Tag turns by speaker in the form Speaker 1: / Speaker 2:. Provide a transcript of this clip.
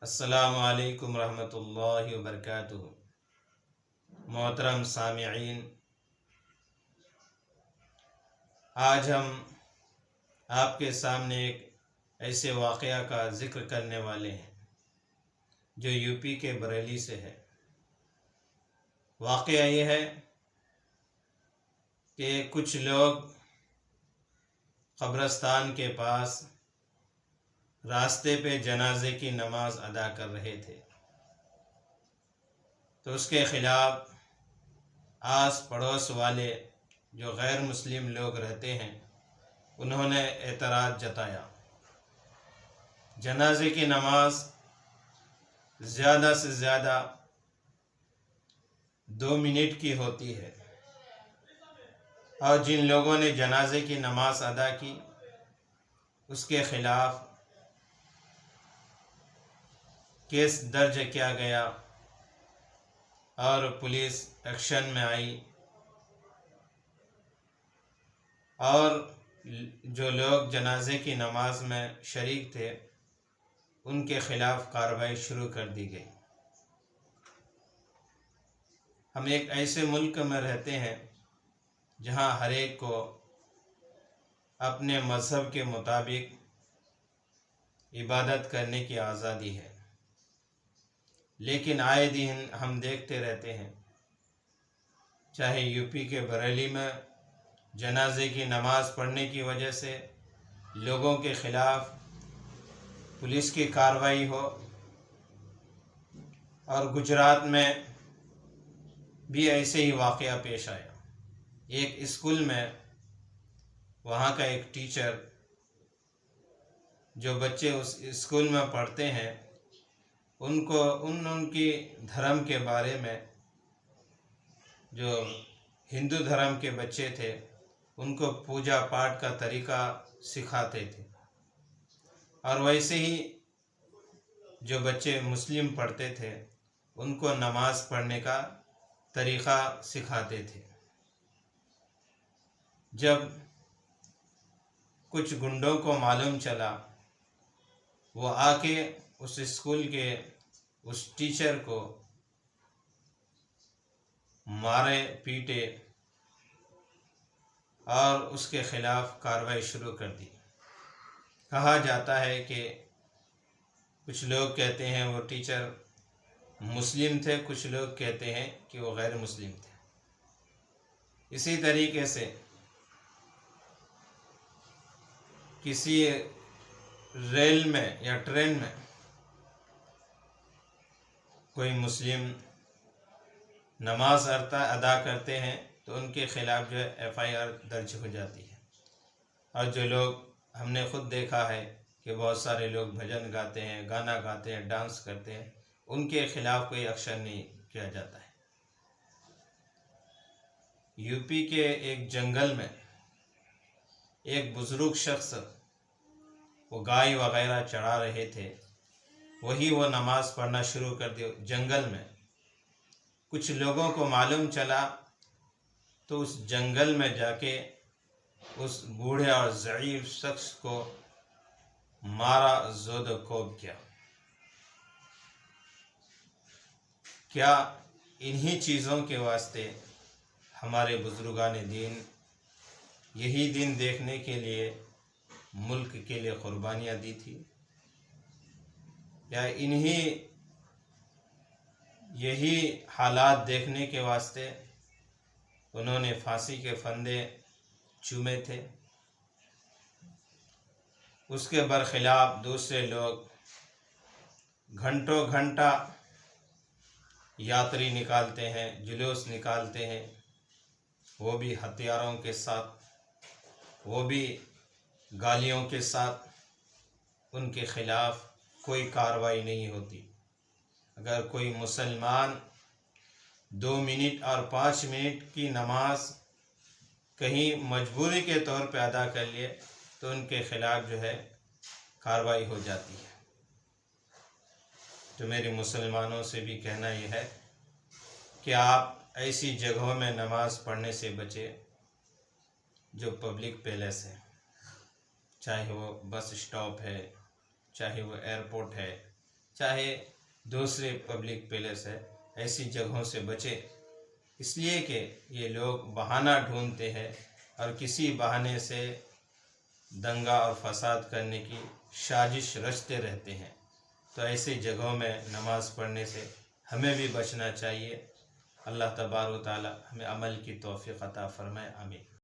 Speaker 1: अस्सलामु अलैकुम रहमतुल्लाहि व बरकातुहू। मोहतरम सामिईन, आज हम आपके सामने एक ऐसे वाक़या का ज़िक्र करने वाले हैं जो यूपी के बरेली से है। वाक़या ये है कि कुछ लोग कब्रिस्तान के पास रास्ते पे जनाजे की नमाज अदा कर रहे थे, तो उसके ख़िलाफ़ आस पड़ोस वाले जो गैर मुस्लिम लोग रहते हैं उन्होंने एतराज़ जताया। जनाजे की नमाज ज़्यादा से ज़्यादा 2 मिनट की होती है और जिन लोगों ने जनाजे की नमाज अदा की उसके ख़िलाफ़ केस दर्ज किया गया और पुलिस एक्शन में आई और जो लोग जनाजे की नमाज में शरीक थे उनके ख़िलाफ़ कार्रवाई शुरू कर दी गई। हम एक ऐसे मुल्क में रहते हैं जहाँ हर एक को अपने मज़हब के मुताबिक इबादत करने की आज़ादी है, लेकिन आए दिन हम देखते रहते हैं चाहे यूपी के बरेली में जनाजे की नमाज पढ़ने की वजह से लोगों के ख़िलाफ़ पुलिस की कार्रवाई हो, और गुजरात में भी ऐसे ही वाक़या पेश आया। एक स्कूल में वहाँ का एक टीचर, जो बच्चे उस स्कूल में पढ़ते हैं उनको उनकी धर्म के बारे में, जो हिंदू धर्म के बच्चे थे उनको पूजा पाठ का तरीक़ा सिखाते थे, और वैसे ही जो बच्चे मुस्लिम पढ़ते थे उनको नमाज़ पढ़ने का तरीक़ा सिखाते थे। जब कुछ गुंडों को मालूम चला, वो आके उस स्कूल के उस टीचर को मारे पीटे और उसके ख़िलाफ़ कार्रवाई शुरू कर दी। कहा जाता है कि कुछ लोग कहते हैं वो टीचर मुस्लिम थे, कुछ लोग कहते हैं कि वो गैर मुस्लिम थे। इसी तरीके से किसी रेल में या ट्रेन में कोई मुस्लिम नमाज अदा करते हैं तो उनके ख़िलाफ़ जो है FIR दर्ज हो जाती है। और जो लोग, हमने ख़ुद देखा है कि बहुत सारे लोग भजन गाते हैं, गाना गाते हैं, डांस करते हैं, उनके ख़िलाफ़ कोई एक्शन नहीं किया जाता है। यूपी के एक जंगल में एक बुज़ुर्ग शख्स वो गाय वगैरह चढ़ा रहे थे, वही वो नमाज़ पढ़ना शुरू कर दिया। जंगल में कुछ लोगों को मालूम चला तो उस जंगल में जाके उस बूढ़े और ज़ईफ़ शख्स को मारा, ज़ोदकोब किया। क्या इन्हीं चीज़ों के वास्ते हमारे बुज़ुर्गान दीन यही दिन देखने के लिए मुल्क के लिए क़ुरबानियाँ दी थी, या यही हालात देखने के वास्ते उन्होंने फांसी के फंदे चूमे थे? उसके बरखिलाफ़ दूसरे लोग घंटों घंटा यात्री निकालते हैं, जुलूस निकालते हैं, वो भी हथियारों के साथ, वो भी गालियों के साथ। उनके ख़िलाफ़ कोई कार्रवाई नहीं होती। अगर कोई मुसलमान 2 मिनट और 5 मिनट की नमाज कहीं मजबूरी के तौर पे अदा कर लिए तो उनके ख़िलाफ़ जो है कार्रवाई हो जाती है। तो मेरे मुसलमानों से भी कहना यह है कि आप ऐसी जगहों में नमाज़ पढ़ने से बचें जो पब्लिक प्लेस है, चाहे वो बस स्टॉप है, चाहे वो एयरपोर्ट है, चाहे दूसरे पब्लिक प्लेस है, ऐसी जगहों से बचें, इसलिए कि ये लोग बहाना ढूंढते हैं और किसी बहाने से दंगा और फसाद करने की साजिश रचते रहते हैं। तो ऐसी जगहों में नमाज़ पढ़ने से हमें भी बचना चाहिए। अल्लाह तबारक व तआला हमें अमल की तौफीक अता फरमाए। आमीन।